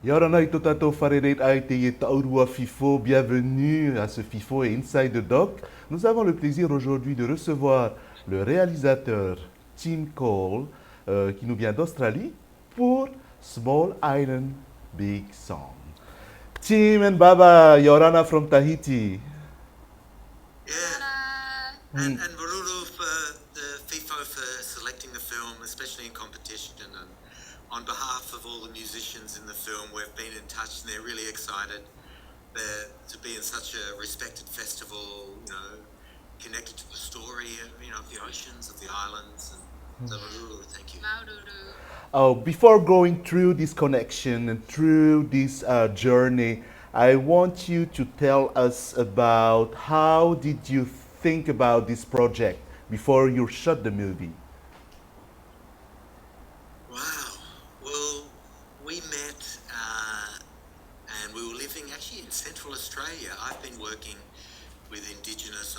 Yorana itotato faredet aite taurua FIFO, bienvenue à ce FIFO et Inside the Doc. Nous avons le plaisir aujourd'hui de recevoir le réalisateur Tim Cole qui nous vient d'Australie pour Small Island Big Song. Tim and Baba, Yorana from Tahiti. Yeah, and Maruru for the FIFO for selecting the film, especially in competition. And on behalf of all the musicians in the film, we've been in touch, and they're really excited to be in such a respected festival. You know, connected to the story, of the oceans, of the islands. And so Maruru, thank you. Oh, before going through this connection and through this journey, I want you to tell us about how did you think about this project before you shot the movie? Wow. Well, we met and we were living actually in Central Australia. I've been working with Indigenous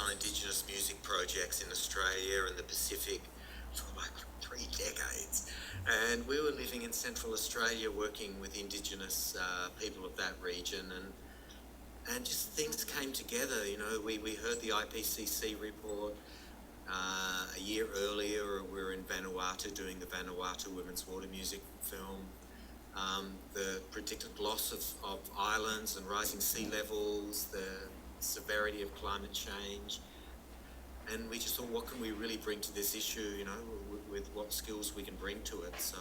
music projects in Australia and the Pacific for like 3 decades. And we were living in Central Australia working with Indigenous people of that region, and just things came together. We heard the IPCC report a year earlier. We were in Vanuatu doing the Vanuatu women's water music film. The predicted loss of islands and rising sea levels, the severity of climate change. And we just thought, what can we really bring to this issue, with what skills we can bring to it. So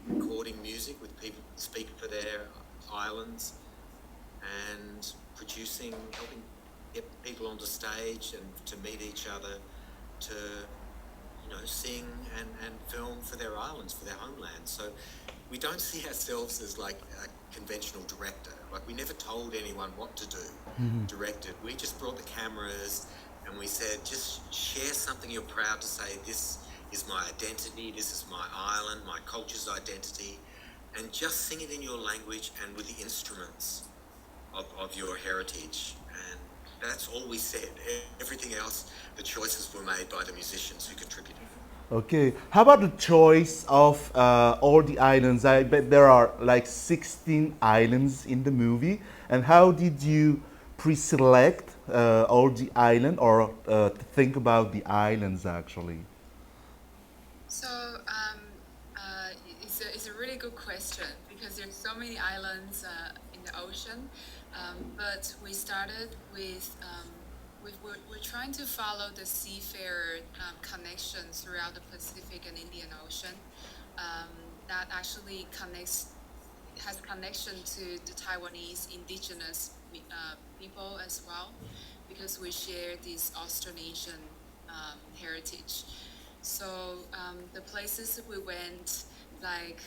recording music with people who speak for their islands and helping get people on the stage and to meet each other, to sing and film for their islands, for their homeland. So we don't see ourselves as like a conventional director. Like, we never told anyone what to do, directed. We just brought the cameras and we said, just share something you're proud to say, this is my identity, this is my island, my culture's identity, and just sing it in your language and with the instruments of your heritage. And that's all we said. Everything else, the choices were made by the musicians who contributed. Okay, how about the choice of all the islands? I bet there are like 16 islands in the movie. And how did you pre-select all the island or think about the islands actually? So it's a really good question because there's so many islands in the ocean, but we started with we're trying to follow the seafarer connection throughout the Pacific and Indian Ocean that actually has connection to the Taiwanese indigenous people as well, because we share this Austronesian heritage. So the places we went, like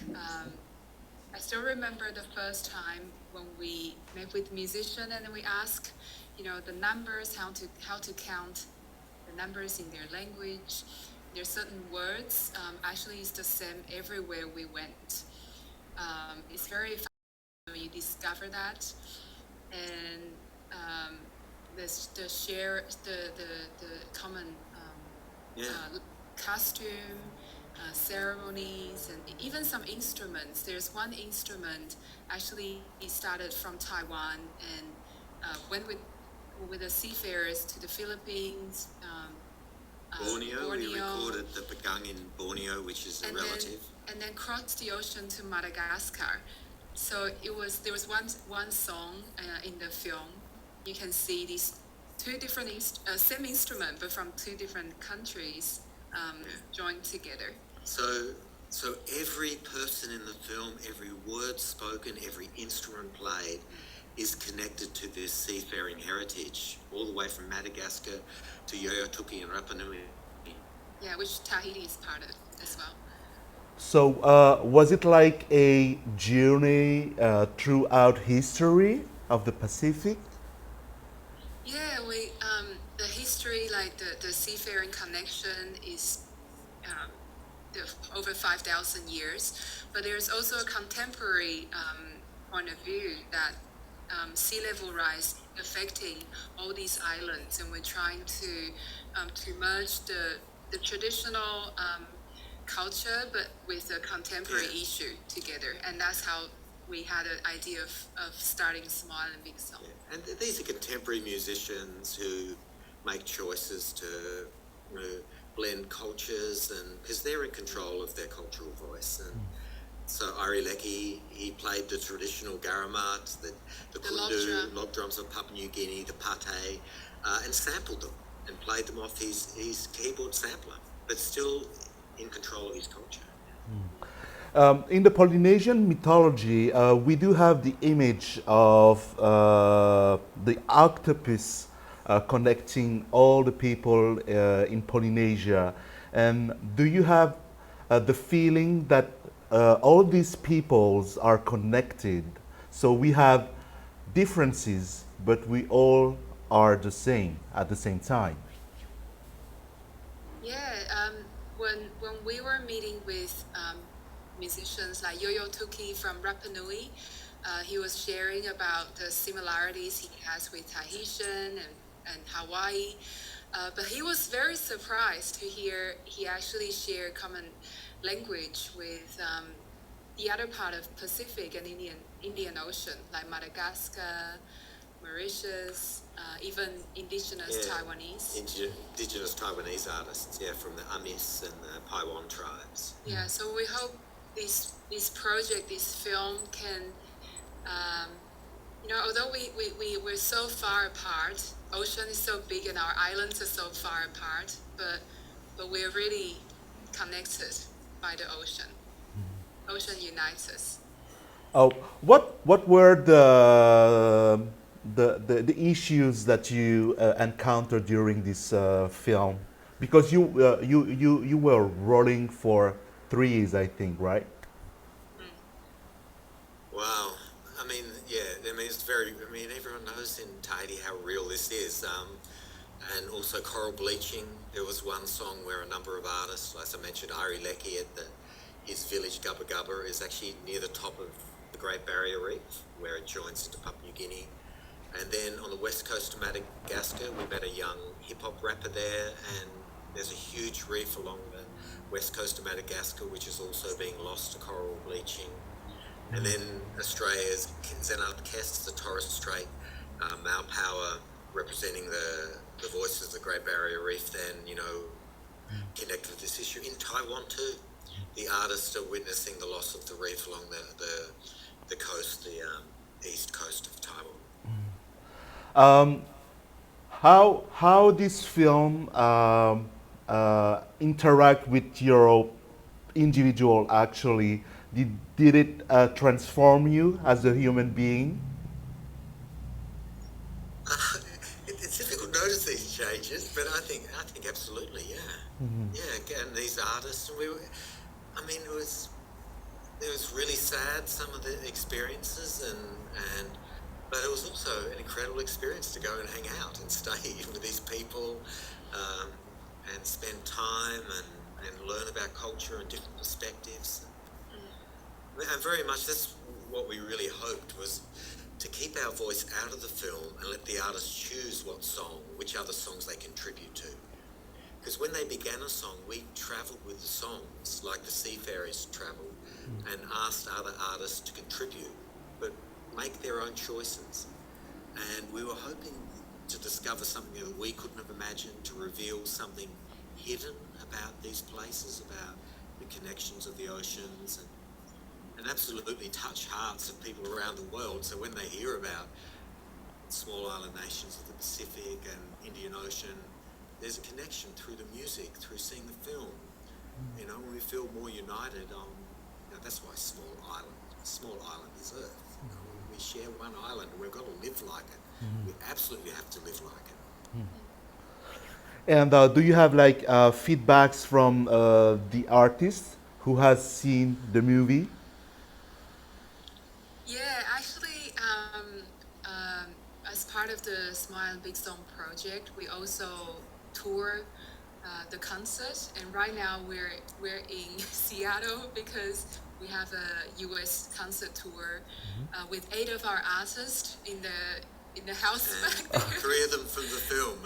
I still remember the first time when we met with musicians and then we asked, the numbers, how to count the numbers in their language. There's certain words. Actually, it's the same everywhere we went. It's very fun when you discover that, and the common costume, ceremonies, and even some instruments. There's one instrument actually it started from Taiwan and went with the seafarers to the Philippines. Borneo. We recorded the Pegang in Borneo, which is a relative. And then crossed the ocean to Madagascar. So there was one song in the film. You can see these two different same instrument, but from two different countries joined together. So every person in the film, every word spoken, every instrument played is connected to this seafaring heritage, all the way from Madagascar to Yoyotuki and Rapa Nui. Yeah, which Tahiti is part of as well. So was it like a journey throughout history of the Pacific? Yeah, the history, like the seafaring connection is over 5,000 years, but there's also a contemporary point of view that sea level rise affecting all these islands, and we're trying to merge the traditional culture but with a contemporary issue together, and that's how we had an idea of starting Smile and Big Song. Yeah. And these are contemporary musicians who make choices to blend cultures, and because they're in control of their cultural voice. And so Ari Leki, he played the traditional garamat, the kundu, log drums of Papua New Guinea, the pate, and sampled them and played them off his keyboard sampler, but still in control of his culture. In the Polynesian mythology, we do have the image of the octopus connecting all the people in Polynesia. And do you have the feeling that all these peoples are connected? So we have differences, but we all are the same at the same time. Yeah, when we were meeting with musicians like Yo-Yo Tuki from Rapa Nui, he was sharing about the similarities he has with Tahitian and Hawaii, but he was very surprised to hear he actually shared common language with the other part of Pacific and Indian Ocean, like Madagascar, Mauritius, even indigenous Taiwanese. Indigenous Taiwanese artists, from the Amis and the Paiwan tribes. Yeah, so we hope this project, this film can, although we're so far apart, ocean is so big and our islands are so far apart, but we're really connected by the ocean. Ocean unites us. What were the issues that you encountered during this film? Because you were rolling for 3 years, I think, right? Wow. Everyone knows in Tahiti how real this is. And also coral bleaching. There was one song where a number of artists, as I mentioned, Ari Leki at his village Gubba Gubba is actually near the top of the Great Barrier Reef, where it joins into Papua New Guinea. And then on the west coast of Madagascar, we met a young hip-hop rapper there, and there's a huge reef along the west coast of Madagascar, which is also being lost to coral bleaching. And then Australia's Zenat Kest, the Torres Strait, Mao Power, representing the voices of the Great Barrier Reef, then, connected with this issue. In Taiwan too, the artists are witnessing the loss of the reef along the coast, the east coast of Taiwan. How this film interact with your individual actually? Did it transform you as a human being? It's difficult to notice these changes, but I think absolutely, yeah. And these artists, it was really sad, some of the experiences, but it was also an incredible experience to go and hang out and stay with these people and spend time and learn about culture and different perspectives. And very much that's what we really hoped, was to keep our voice out of the film and let the artists choose which other songs they contribute to. Because when they began a song, we travelled with the songs, like the seafarers travelled, and asked other artists to contribute, but make their own choices. And we were hoping to discover something that we couldn't have imagined, to reveal something hidden about these places, about the connections of the oceans, and absolutely touch hearts of people around the world. So when they hear about small island nations of the Pacific and Indian Ocean, there's a connection through the music, through seeing the film. When we feel more united that's why small island is Earth. We share one island and we've got to live like it. We absolutely have to live like it. And do you have feedbacks from the artist who has seen the movie? Yeah, actually, as part of the Smile and Big Song project, we also tour the concert, and right now we're in Seattle because we have a U.S. concert tour with 8 of our artists in the house back there. 3 of them from the film.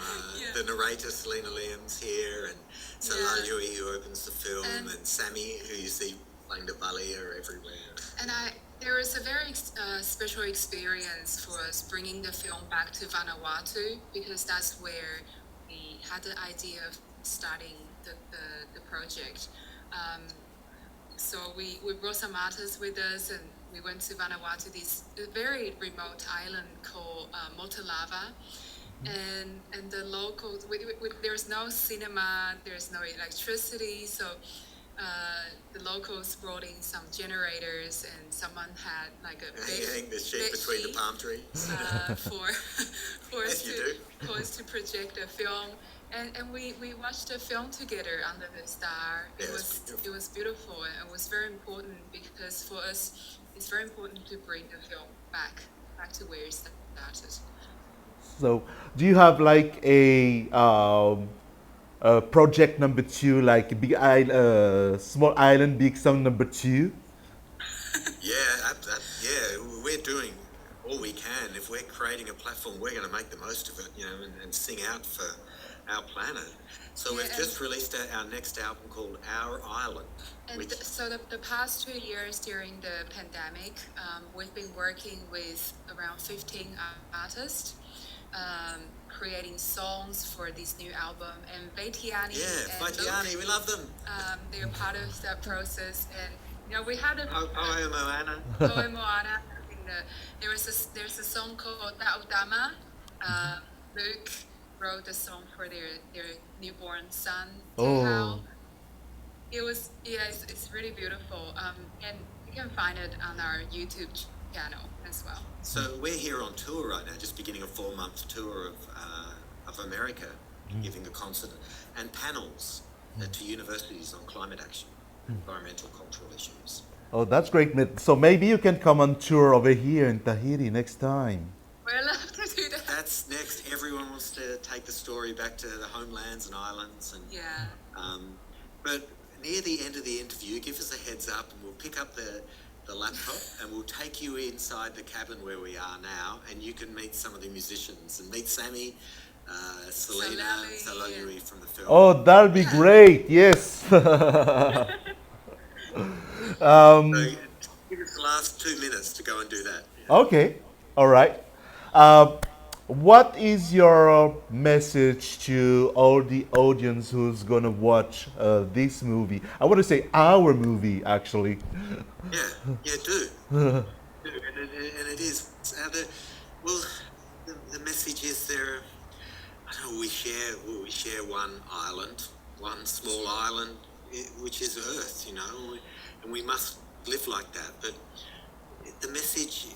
The narrator Selena Liam's here, and Salal Yui, who opens the film, and Sammy, who you see playing the ballet, are everywhere. And There was a very special experience for us bringing the film back to Vanuatu because that's where we had the idea of starting the project. Um, so we brought some artists with us and we went to Vanuatu, this very remote island called Motalava. And the locals, there's no cinema, there's no electricity, so the locals brought in some generators and someone had like a hang the sheet between the palm trees for as you do. for us to project a film. And we watched the film together under the star. Yeah, It was beautiful and it was very important because for us it's very important to bring the film back to where it started. So, do you have like a project number two, like big island, small island, big song number two? Yeah, yeah, we're doing all we can. If we're creating a platform, we're going to make the most of it, you know, and sing out for our planet. So Yeah, we've just released our next album called Our Island. And so the past 2 years during the pandemic, we've been working with around 15 artists, creating songs for this new album. And Vaitiani Yeah, and Vaitiani, we love them. they're part of that process. And you know, we had a Moana. Moana. There's a song called Ta'udama. Luke wrote a song for their newborn son, Tehei'ura. It's really beautiful. And you can find it on our YouTube channel as well. So we're here on tour right now, just beginning a 4-month tour of America, giving a concert and panels to universities on climate action, environmental, cultural issues. Oh, that's great. So maybe you can come on tour over here in Tahiti next time. We'd love to do that. That's next. Everyone wants to take the story back to the homelands and islands. And Yeah. But near the end of the interview, give us a heads up and we'll pick up the laptop and we'll take you inside the cabin where we are now and you can meet some of the musicians and meet Sammy, Selena, Salonui from the film. Oh, that'll be great. Yes. So give us the last 2 minutes to go and do that. Okay. All right. What is your message to all the audience who's gonna watch this movie? I want to say our movie, actually. Yeah, do. And it is. The message is there. I don't know. We share one island, one small island, which is Earth. You know, and we must live like that. But the message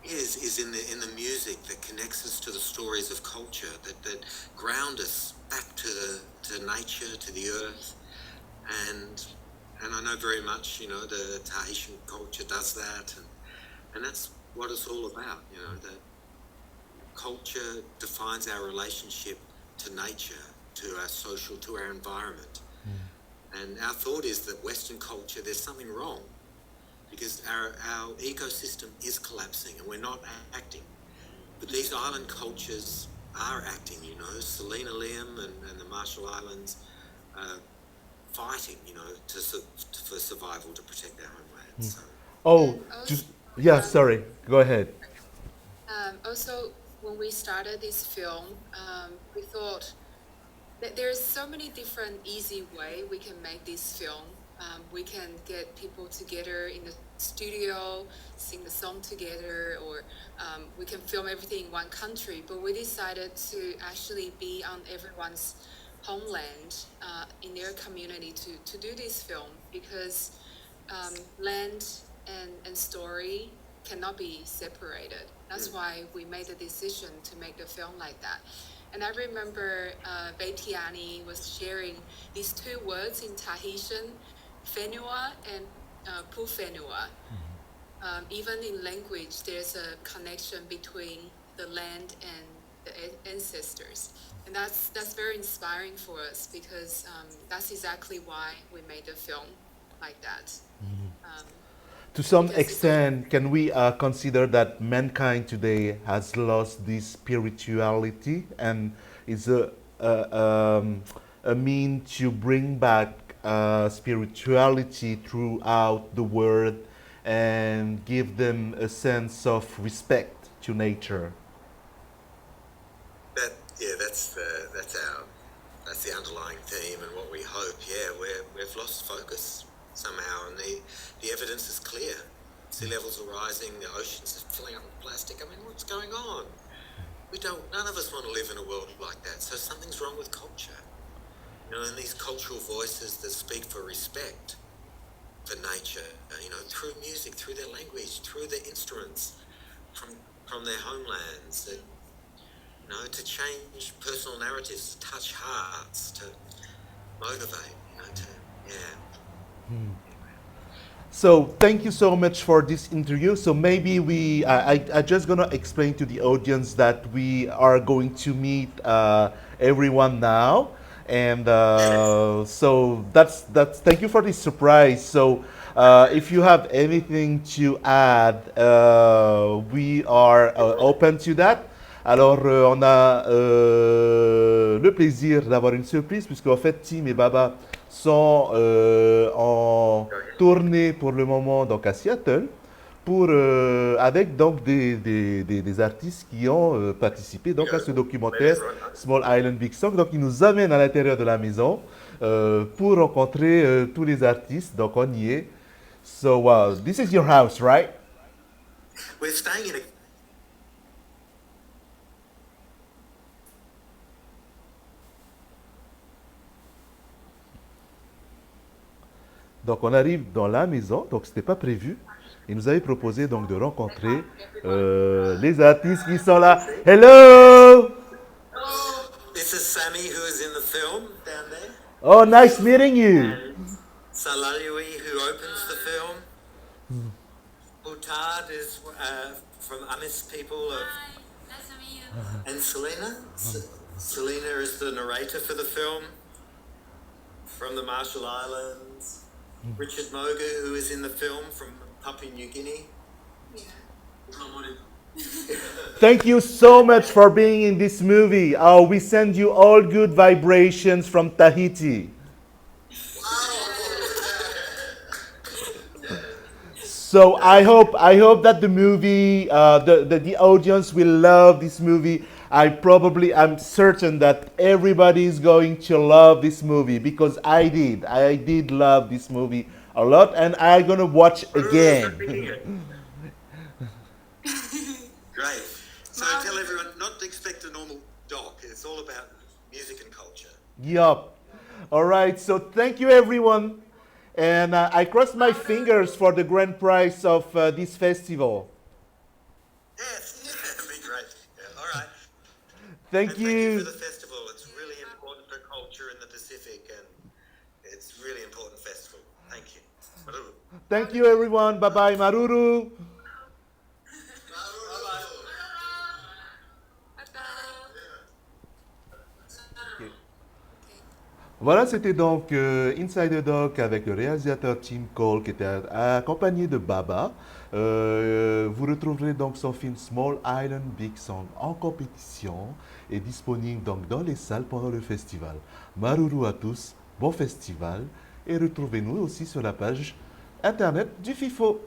is in the music that connects us to the stories of culture that ground us back to nature, to the earth, and I know very much, you know, the Tahitian culture does that, and that's what it's all about, you know, that culture defines our relationship to nature, to our social, to our environment. And our thought is that Western culture, there's something wrong because our ecosystem is collapsing and we're not acting. But these island cultures are acting, you know, Selena Liam and the Marshall Islands fighting, you know, for survival to protect our homeland. So. Oh, yeah, sorry. Go ahead. Also, when we started this film, we thought that there's so many different easy way we can make this film. We can get people together in the studio, sing the song together, or we can film everything in one country. But we decided to actually be on everyone's homeland, in their community to do this film because land and story cannot be separated. That's why we made the decision to make the film like that. And I remember Vaitiani was sharing these 2 words in Tahitian, whenua and pūwhenua. Even in language, there's a connection between the land and the ancestors. And that's very inspiring for us because that's exactly why we made the film like that. To some extent, can we consider that mankind today has lost this spirituality and is a mean to bring back spirituality throughout the world and give them a sense of respect to nature. That's the underlying theme, and what we hope. Yeah, we've lost focus somehow, and the evidence is clear. Sea levels are rising, the oceans are filling up with plastic. I mean, what's going on? None of us want to live in a world like that. So something's wrong with culture. And these cultural voices that speak for respect for nature, through music, through their language, through their instruments, from their homelands, to change personal narratives, to touch hearts, to motivate, So thank you so much for this interview. So maybe I just gonna explain to the audience that we are going to meet everyone now, and so that's thank you for this surprise. So if you have anything to add, we are open to that. Alors, on a le plaisir d'avoir une surprise, puisqu'en fait, Tim et Baba sont en tournée pour le moment donc à Seattle, avec donc des artistes qui ont participé donc à ce documentaire Small Island Big Song. Donc, ils nous amènent à l'intérieur de la maison pour rencontrer tous les artistes. Donc, on y est. So, this is your house, right? We're staying in a Donc on arrive dans la maison, donc c'était pas prévu. Il nous avait proposé donc de rencontrer les artistes qui sont là. Hello! This is Sammy, who is in the film down there. Oh, nice meeting you. And Salayui, who opens the film. Butard is from Amis people. Hi, nice to meet you. And Selena. Selena is the narrator for the film from the Marshall Islands. Richard Mogu, who is in the film from Papua New Guinea. Yeah. Thank you so much for being in this movie. We send you all good vibrations from Tahiti. So I hope that the movie, the audience will love this movie. I'm certain that everybody is going to love this movie, because I did love this movie a lot, and I'm gonna watch again. Great. So tell everyone not to expect a normal doc. It's all about music and culture. Yup. All right. So thank you, everyone, and I cross my fingers for the grand prize of this festival. Yes, that'd be great. Yeah, all right. Thank Thank you you. for the festival. It's really important for culture in the Pacific, and it's a really important festival. Thank you. Maruru. Thank you, everyone. Bye bye, Maruru. Voilà, c'était donc Inside the Doc avec le réalisateur Tim Cole qui était accompagné de Baba. Vous retrouverez donc son film Small Island Big Song en compétition et disponible donc dans les salles pendant le festival. Maruru à tous, bon festival et retrouvez-nous aussi sur la page internet du FIFO.